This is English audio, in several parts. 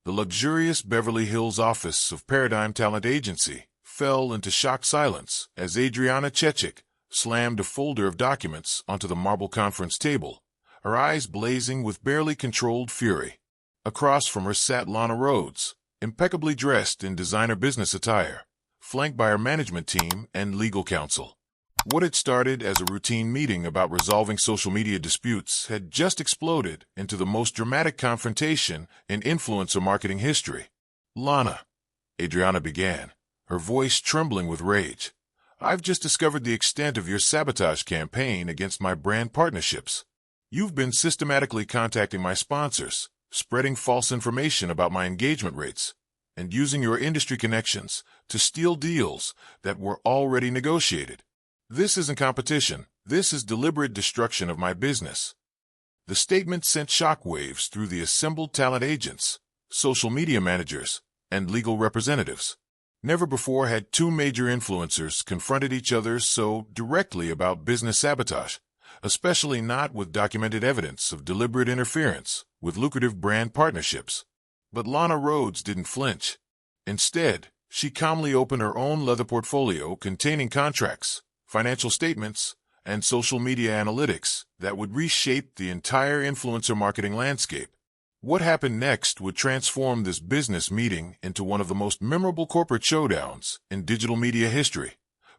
the luxurious Beverly Hills office of Paradigm Talent Agency fell into shocked silence as Adriana Chechik slammed a folder of documents onto the marble conference table, her eyes blazing with barely controlled fury. Across from her sat Lana Rhoades, impeccably dressed in designer business attire, flanked by her management team and legal counsel. What had started as a routine meeting about resolving social media disputes had just exploded into the most dramatic confrontation in influencer marketing history. "Lana," Adriana began, her voice trembling with rage, "I've just discovered the extent of your sabotage campaign against my brand partnerships. You've been systematically contacting my sponsors, spreading false information about my engagement rates, and using your industry connections to steal deals that were already negotiated. This isn't competition. This is deliberate destruction of my business." The statement sent shockwaves through the assembled talent agents, social media managers, and legal representatives. Never before had two major influencers confronted each other so directly about business sabotage, especially not with documented evidence of deliberate interference with lucrative brand partnerships. But Lana Rhoades didn't flinch. Instead, she calmly opened her own leather portfolio containing contracts, financial statements, and social media analytics that would reshape the entire influencer marketing landscape. What happened next would transform this business meeting into one of the most memorable corporate showdowns in digital media history,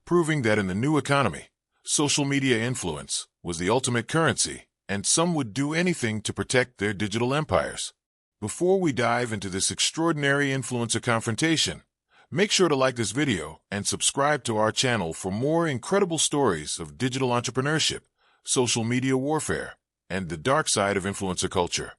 proving that in the new economy, social media influence was the ultimate currency, and some would do anything to protect their digital empires. Before we dive into this extraordinary influencer confrontation, make sure to like this video and subscribe to our channel for more incredible stories of digital entrepreneurship, social media warfare, and the dark side of influencer culture.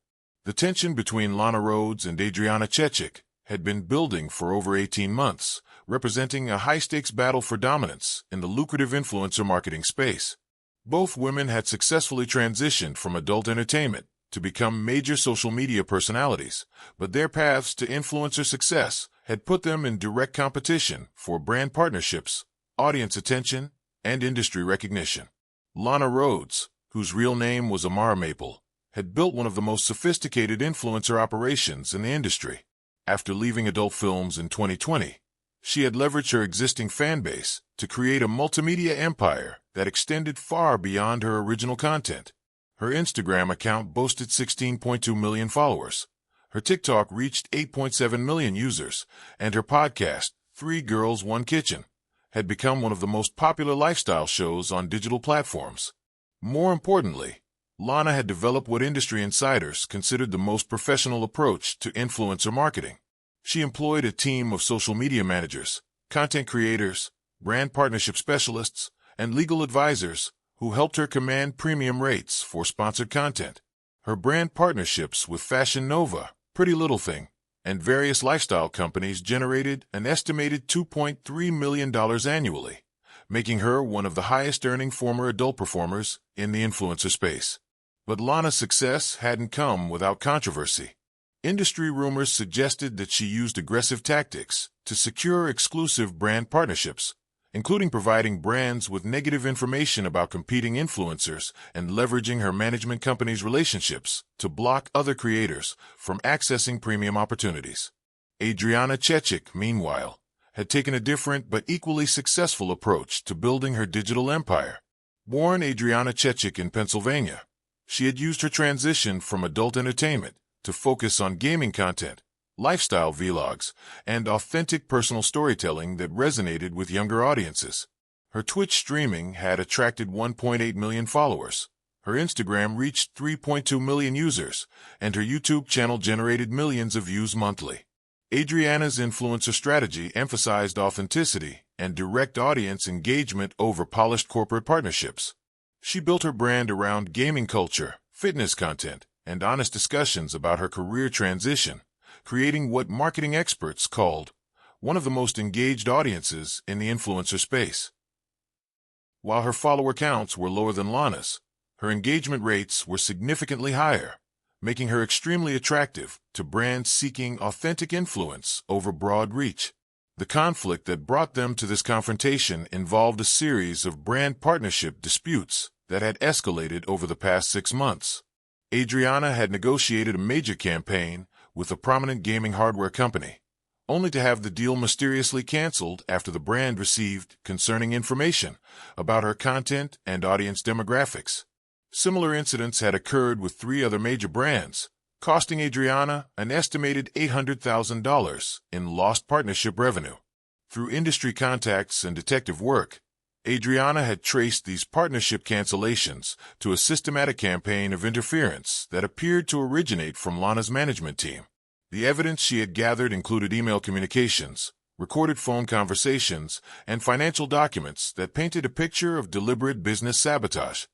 The tension between Lana Rhoades and Adriana Chechik had been building for over 18 months, representing a high-stakes battle for dominance in the lucrative influencer marketing space. Both women had successfully transitioned from adult entertainment to become major social media personalities, but their paths to influencer success had put them in direct competition for brand partnerships, audience attention, and industry recognition. Lana Rhoades, whose real name was Amara Maple, had built one of the most sophisticated influencer operations in the industry. After leaving adult films in 2020, she had leveraged her existing fan base to create a multimedia empire that extended far beyond her original content. Her Instagram account boasted 16.2 million followers. Her TikTok reached 8.7 million users, and her podcast, 3 Girls, 1 Kitchen, had become one of the most popular lifestyle shows on digital platforms. More importantly, Lana had developed what industry insiders considered the most professional approach to influencer marketing. She employed a team of social media managers, content creators, brand partnership specialists, and legal advisors who helped her command premium rates for sponsored content. Her brand partnerships with Fashion Nova, Pretty Little Thing, and various lifestyle companies generated an estimated $2.3 million annually, making her one of the highest-earning former adult performers in the influencer space. But Lana's success hadn't come without controversy. Industry rumors suggested that she used aggressive tactics to secure exclusive brand partnerships, including providing brands with negative information about competing influencers and leveraging her management company's relationships to block other creators from accessing premium opportunities. Adriana Chechik, meanwhile, had taken a different but equally successful approach to building her digital empire. Born Adriana Chechik in Pennsylvania, she had used her transition from adult entertainment to focus on gaming content, lifestyle vlogs, and authentic personal storytelling that resonated with younger audiences. Her Twitch streaming had attracted 1.8 million followers. Her Instagram reached 3.2 million users, and her YouTube channel generated millions of views monthly. Adriana's influencer strategy emphasized authenticity and direct audience engagement over polished corporate partnerships. She built her brand around gaming culture, fitness content, and honest discussions about her career transition, creating what marketing experts called one of the most engaged audiences in the influencer space. While her follower counts were lower than Lana's, her engagement rates were significantly higher, making her extremely attractive to brands seeking authentic influence over broad reach. The conflict that brought them to this confrontation involved a series of brand partnership disputes that had escalated over the past 6 months. Adriana had negotiated a major campaign with a prominent gaming hardware company, only to have the deal mysteriously canceled after the brand received concerning information about her content and audience demographics. Similar incidents had occurred with 3 other major brands, costing Adriana an estimated $800,000 in lost partnership revenue. Through industry contacts and detective work, Adriana had traced these partnership cancellations to a systematic campaign of interference that appeared to originate from Lana's management team. The evidence she had gathered included email communications, recorded phone conversations, and financial documents that painted a picture of deliberate business sabotage.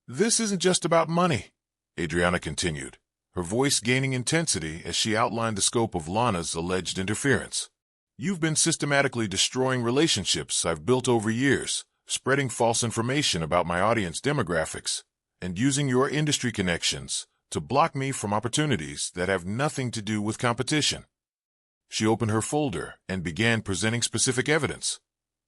"This isn't just about money," Adriana continued, her voice gaining intensity as she outlined the scope of Lana's alleged interference. "You've been systematically destroying relationships I've built over years, spreading false information about my audience demographics, and using your industry connections to block me from opportunities that have nothing to do with competition." She opened her folder and began presenting specific evidence.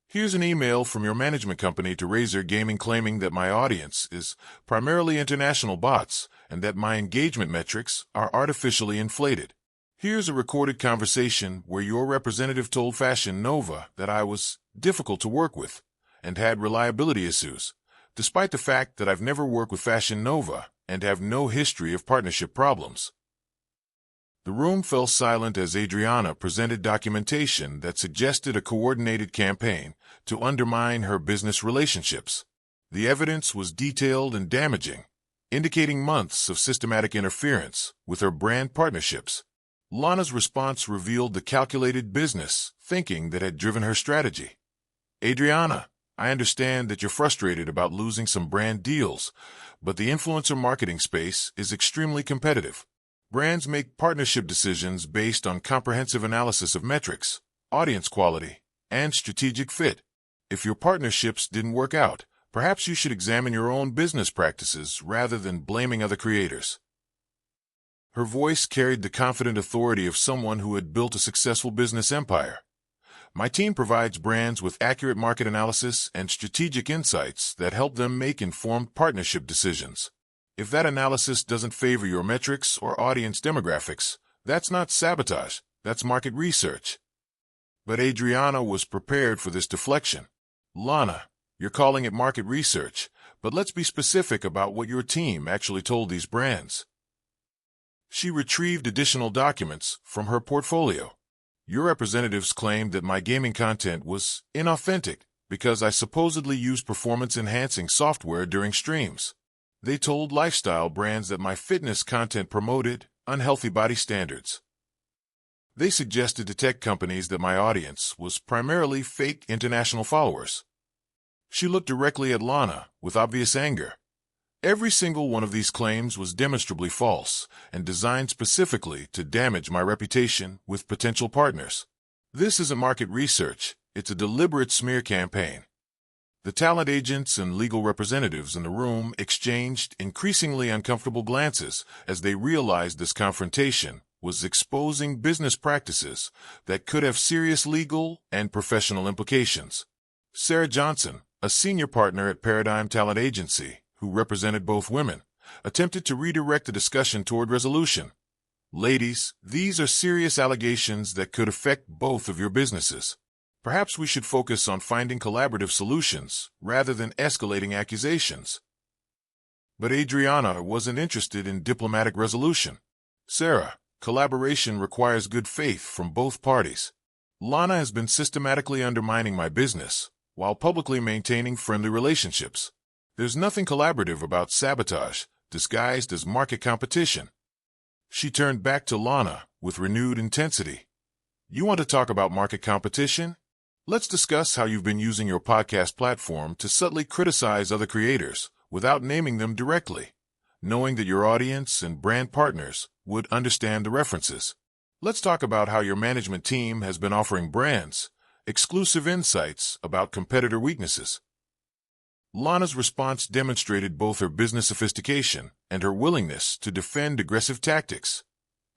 "Here's an email from your management company to Razer Gaming claiming that my audience is primarily international bots and that my engagement metrics are artificially inflated. Here's a recorded conversation where your representative told Fashion Nova that I was difficult to work with and had reliability issues, despite the fact that I've never worked with Fashion Nova and have no history of partnership problems." The room fell silent as Adriana presented documentation that suggested a coordinated campaign to undermine her business relationships. The evidence was detailed and damaging, indicating months of systematic interference with her brand partnerships. Lana's response revealed the calculated business thinking that had driven her strategy. "Adriana, I understand that you're frustrated about losing some brand deals, but the influencer marketing space is extremely competitive. Brands make partnership decisions based on comprehensive analysis of metrics, audience quality, and strategic fit. If your partnerships didn't work out, perhaps you should examine your own business practices rather than blaming other creators." Her voice carried the confident authority of someone who had built a successful business empire. "My team provides brands with accurate market analysis and strategic insights that help them make informed partnership decisions. If that analysis doesn't favor your metrics or audience demographics, that's not sabotage, that's market research." But Adriana was prepared for this deflection. "Lana, you're calling it market research, but let's be specific about what your team actually told these brands." She retrieved additional documents from her portfolio. "Your representatives claimed that my gaming content was inauthentic because I supposedly used performance-enhancing software during streams. They told lifestyle brands that my fitness content promoted unhealthy body standards. They suggested to tech companies that my audience was primarily fake international followers." She looked directly at Lana with obvious anger. Every single one of these claims was demonstrably false and designed specifically to damage my reputation with potential partners. "This isn't market research, it's a deliberate smear campaign." The talent agents and legal representatives in the room exchanged increasingly uncomfortable glances as they realized this confrontation was exposing business practices that could have serious legal and professional implications. Sarah Johnson, a senior partner at Paradigm Talent Agency, who represented both women, attempted to redirect the discussion toward resolution. "Ladies, these are serious allegations that could affect both of your businesses. Perhaps we should focus on finding collaborative solutions rather than escalating accusations." But Adriana wasn't interested in diplomatic resolution. "Sarah, collaboration requires good faith from both parties. Lana has been systematically undermining my business while publicly maintaining friendly relationships. There's nothing collaborative about sabotage disguised as market competition." She turned back to Lana with renewed intensity. "You want to talk about market competition? Let's discuss how you've been using your podcast platform to subtly criticize other creators without naming them directly, knowing that your audience and brand partners would understand the references. Let's talk about how your management team has been offering brands exclusive insights about competitor weaknesses." Lana's response demonstrated both her business sophistication and her willingness to defend aggressive tactics.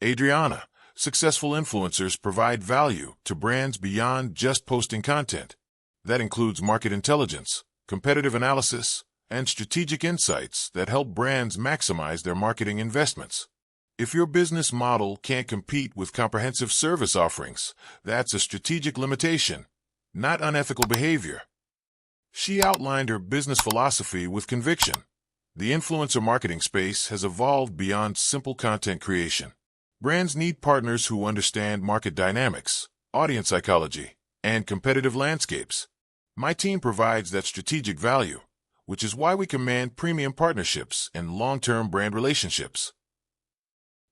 "Adriana, successful influencers provide value to brands beyond just posting content. That includes market intelligence, competitive analysis, and strategic insights that help brands maximize their marketing investments. If your business model can't compete with comprehensive service offerings, that's a strategic limitation, not unethical behavior. She outlined her business philosophy with conviction. The influencer marketing space has evolved beyond simple content creation. Brands need partners who understand market dynamics, audience psychology, and competitive landscapes. My team provides that strategic value, which is why we command premium partnerships and long-term brand relationships.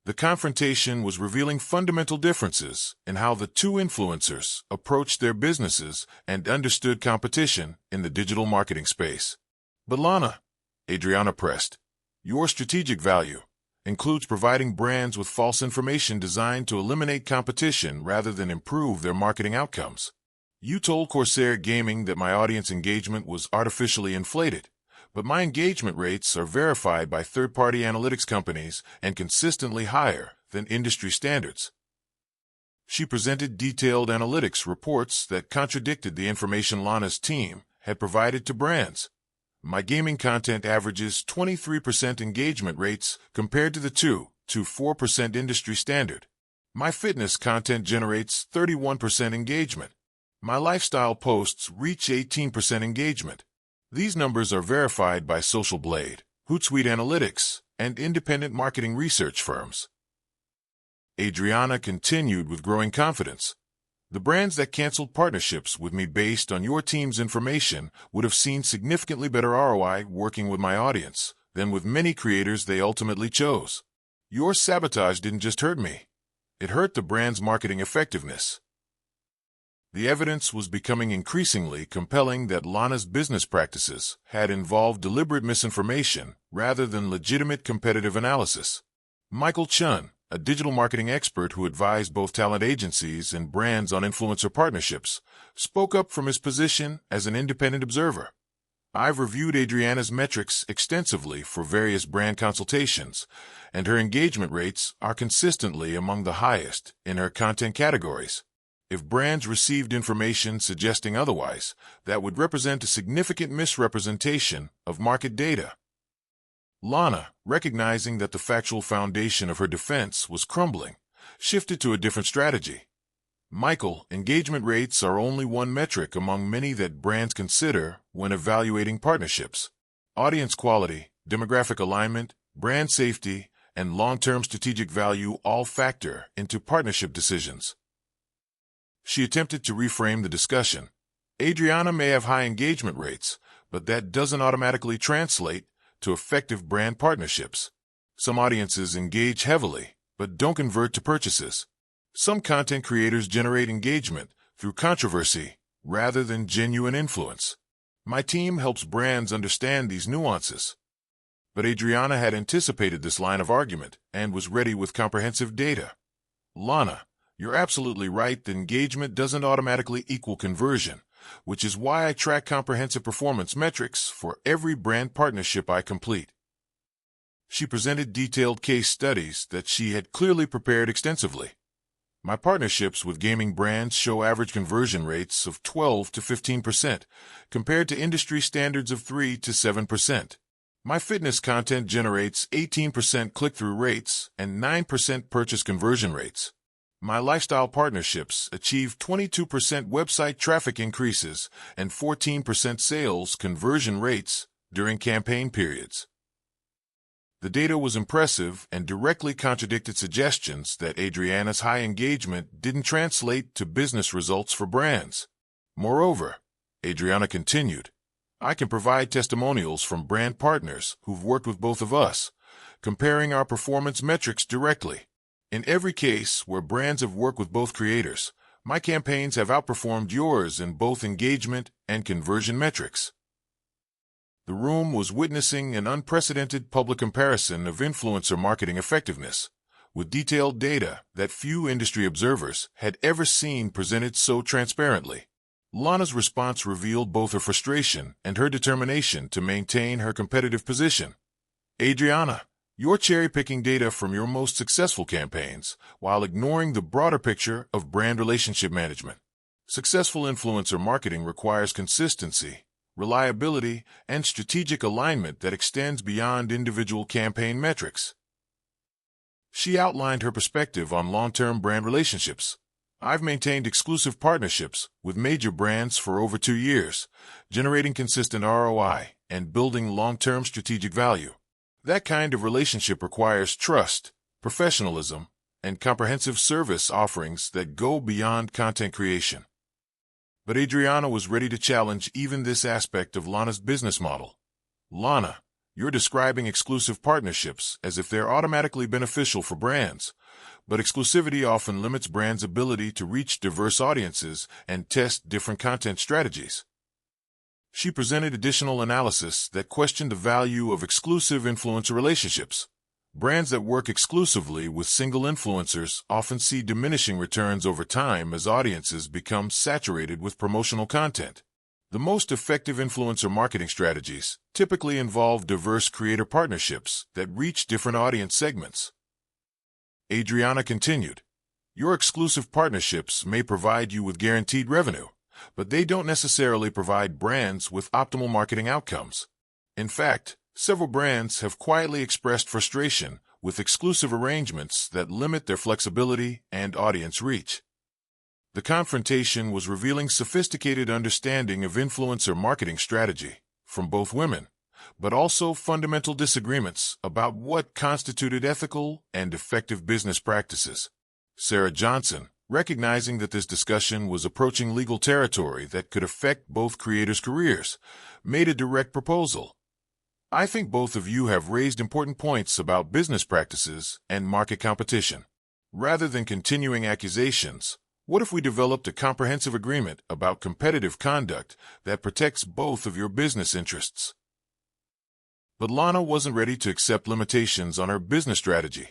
The confrontation was revealing fundamental differences in how the two influencers approached their businesses and understood competition in the digital marketing space. But Lana, Adriana pressed, your strategic value includes providing brands with false information designed to eliminate competition rather than improve their marketing outcomes. You told Corsair Gaming that my audience engagement was artificially inflated, but my engagement rates are verified by third-party analytics companies and consistently higher than industry standards. She presented detailed analytics reports that contradicted the information Lana's team had provided to brands. My gaming content averages 23% engagement rates compared to the 2 to 4% industry standard. My fitness content generates 31% engagement. My lifestyle posts reach 18% engagement. These numbers are verified by Social Blade, Hootsuite Analytics, and independent marketing research firms. Adriana continued with growing confidence. The brands that canceled partnerships with me based on your team's information would have seen significantly better ROI working with my audience than with many creators they ultimately chose. Your sabotage didn't just hurt me. It hurt the brand's marketing effectiveness. The evidence was becoming increasingly compelling that Lana's business practices had involved deliberate misinformation rather than legitimate competitive analysis. Michael Chun, a digital marketing expert who advised both talent agencies and brands on influencer partnerships, spoke up from his position as an independent observer. I've reviewed Adriana's metrics extensively for various brand consultations, and her engagement rates are consistently among the highest in her content categories. If brands received information suggesting otherwise, that would represent a significant misrepresentation of market data. Lana, recognizing that the factual foundation of her defense was crumbling, shifted to a different strategy. Michael, engagement rates are only one metric among many that brands consider when evaluating partnerships. Audience quality, demographic alignment, brand safety, and long-term strategic value all factor into partnership decisions. She attempted to reframe the discussion. Adriana may have high engagement rates, but that doesn't automatically translate to effective brand partnerships. Some audiences engage heavily, but don't convert to purchases. Some content creators generate engagement through controversy rather than genuine influence. My team helps brands understand these nuances. But Adriana had anticipated this line of argument and was ready with comprehensive data. Lana, you're absolutely right that engagement doesn't automatically equal conversion, which is why I track comprehensive performance metrics for every brand partnership I complete. She presented detailed case studies that she had clearly prepared extensively. My partnerships with gaming brands show average conversion rates of 12 to 15%, compared to industry standards of 3 to 7%. My fitness content generates 18% click-through rates and 9% purchase conversion rates. My lifestyle partnerships achieve 22% website traffic increases and 14% sales conversion rates during campaign periods. The data was impressive and directly contradicted suggestions that Adriana's high engagement didn't translate to business results for brands. Moreover, Adriana continued, I can provide testimonials from brand partners who've worked with both of us, comparing our performance metrics directly. In every case where brands have worked with both creators, my campaigns have outperformed yours in both engagement and conversion metrics. The room was witnessing an unprecedented public comparison of influencer marketing effectiveness, with detailed data that few industry observers had ever seen presented so transparently. Lana's response revealed both her frustration and her determination to maintain her competitive position. Adriana, you're cherry-picking data from your most successful campaigns while ignoring the broader picture of brand relationship management. Successful influencer marketing requires consistency, reliability, and strategic alignment that extends beyond individual campaign metrics. She outlined her perspective on long-term brand relationships. I've maintained exclusive partnerships with major brands for over 2 years, generating consistent ROI and building long-term strategic value. That kind of relationship requires trust, professionalism, and comprehensive service offerings that go beyond content creation. But Adriana was ready to challenge even this aspect of Lana's business model. Lana, you're describing exclusive partnerships as if they're automatically beneficial for brands, but exclusivity often limits brands' ability to reach diverse audiences and test different content strategies. She presented additional analysis that questioned the value of exclusive influencer relationships. Brands that work exclusively with single influencers often see diminishing returns over time as audiences become saturated with promotional content. The most effective influencer marketing strategies typically involve diverse creator partnerships that reach different audience segments. Adriana continued, your exclusive partnerships may provide you with guaranteed revenue, but they don't necessarily provide brands with optimal marketing outcomes. In fact, several brands have quietly expressed frustration with exclusive arrangements that limit their flexibility and audience reach. The confrontation was revealing sophisticated understanding of influencer marketing strategy from both women, but also fundamental disagreements about what constituted ethical and effective business practices. Sarah Johnson, recognizing that this discussion was approaching legal territory that could affect both creators' careers, made a direct proposal. I think both of you have raised important points about business practices and market competition. Rather than continuing accusations, what if we developed a comprehensive agreement about competitive conduct that protects both of your business interests? But Lana wasn't ready to accept limitations on her business strategy.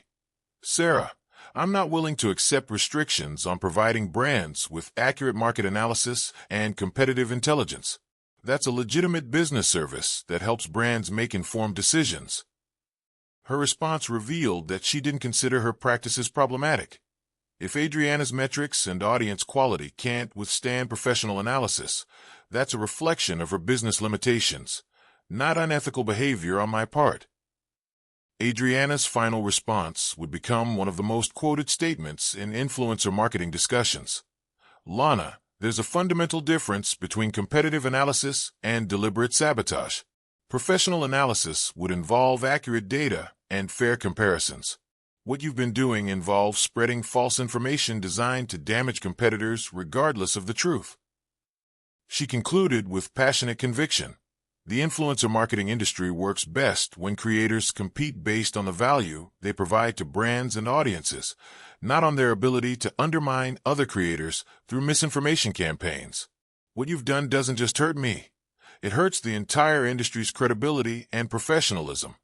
Sarah, I'm not willing to accept restrictions on providing brands with accurate market analysis and competitive intelligence. That's a legitimate business service that helps brands make informed decisions. Her response revealed that she didn't consider her practices problematic. If Adriana's metrics and audience quality can't withstand professional analysis, that's a reflection of her business limitations, not unethical behavior on my part. Adriana's final response would become one of the most quoted statements in influencer marketing discussions. Lana, there's a fundamental difference between competitive analysis and deliberate sabotage. Professional analysis would involve accurate data and fair comparisons. What you've been doing involves spreading false information designed to damage competitors regardless of the truth. She concluded with passionate conviction. The influencer marketing industry works best when creators compete based on the value they provide to brands and audiences, not on their ability to undermine other creators through misinformation campaigns. What you've done doesn't just hurt me. It hurts the entire industry's credibility and professionalism.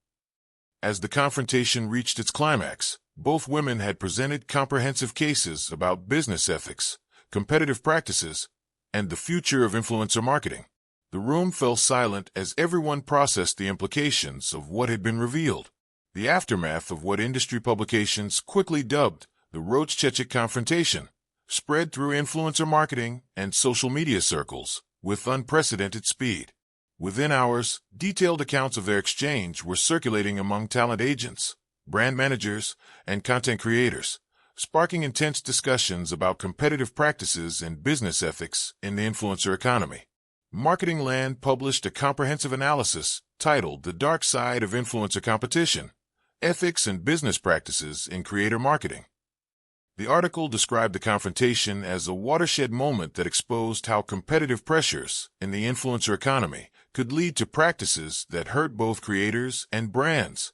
As the confrontation reached its climax, both women had presented comprehensive cases about business ethics, competitive practices, and the future of influencer marketing. The room fell silent as everyone processed the implications of what had been revealed. The aftermath of what industry publications quickly dubbed the Rhoades-Chechik confrontation spread through influencer marketing and social media circles with unprecedented speed. Within hours, detailed accounts of their exchange were circulating among talent agents, brand managers, and content creators, sparking intense discussions about competitive practices and business ethics in the influencer economy. Marketing Land published a comprehensive analysis titled The Dark Side of Influencer Competition: Ethics and Business Practices in Creator Marketing. The article described the confrontation as a watershed moment that exposed how competitive pressures in the influencer economy could lead to practices that hurt both creators and brands.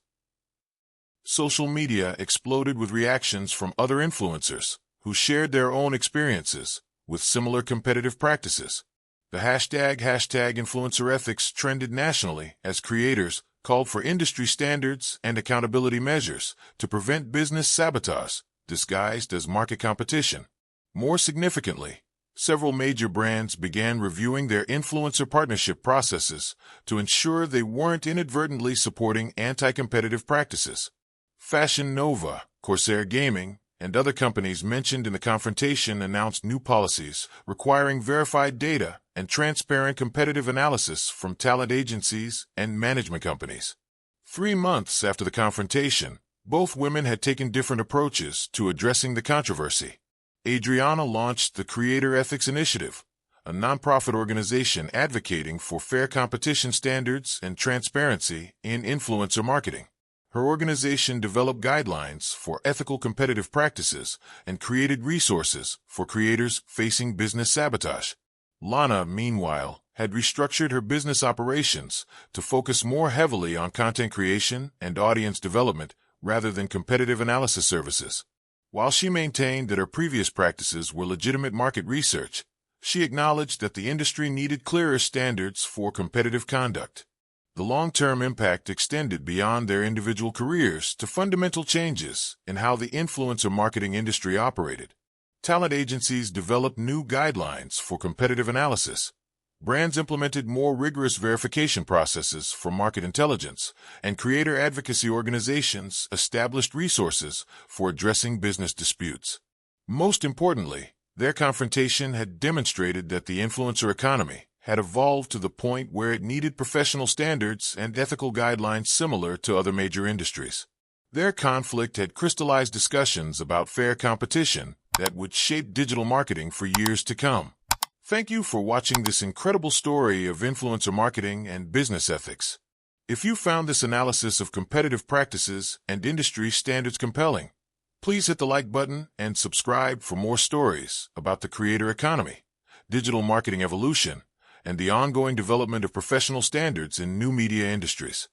Social media exploded with reactions from other influencers who shared their own experiences with similar competitive practices. The hashtag #InfluencerEthics trended nationally as creators called for industry standards and accountability measures to prevent business sabotage disguised as market competition. More significantly, several major brands began reviewing their influencer partnership processes to ensure they weren't inadvertently supporting anti-competitive practices. Fashion Nova, Corsair Gaming, and other companies mentioned in the confrontation announced new policies requiring verified data and transparent competitive analysis from talent agencies and management companies. 3 months after the confrontation, Both women had taken different approaches to addressing the controversy. Adriana launched the Creator Ethics Initiative, a nonprofit organization advocating for fair competition standards and transparency in influencer marketing. Her organization developed guidelines for ethical competitive practices and created resources for creators facing business sabotage. Lana, meanwhile, had restructured her business operations to focus more heavily on content creation and audience development rather than competitive analysis services. While she maintained that her previous practices were legitimate market research, she acknowledged that the industry needed clearer standards for competitive conduct. The long-term impact extended beyond their individual careers to fundamental changes in how the influencer marketing industry operated. Talent agencies developed new guidelines for competitive analysis. Brands implemented more rigorous verification processes for market intelligence, and creator advocacy organizations established resources for addressing business disputes. Most importantly, their confrontation had demonstrated that the influencer economy had evolved to the point where it needed professional standards and ethical guidelines similar to other major industries. Their conflict had crystallized discussions about fair competition that would shape digital marketing for years to come. Thank you for watching this incredible story of influencer marketing and business ethics. If you found this analysis of competitive practices and industry standards compelling, please hit the like button and subscribe for more stories about the creator economy, digital marketing evolution, and the ongoing development of professional standards in new media industries.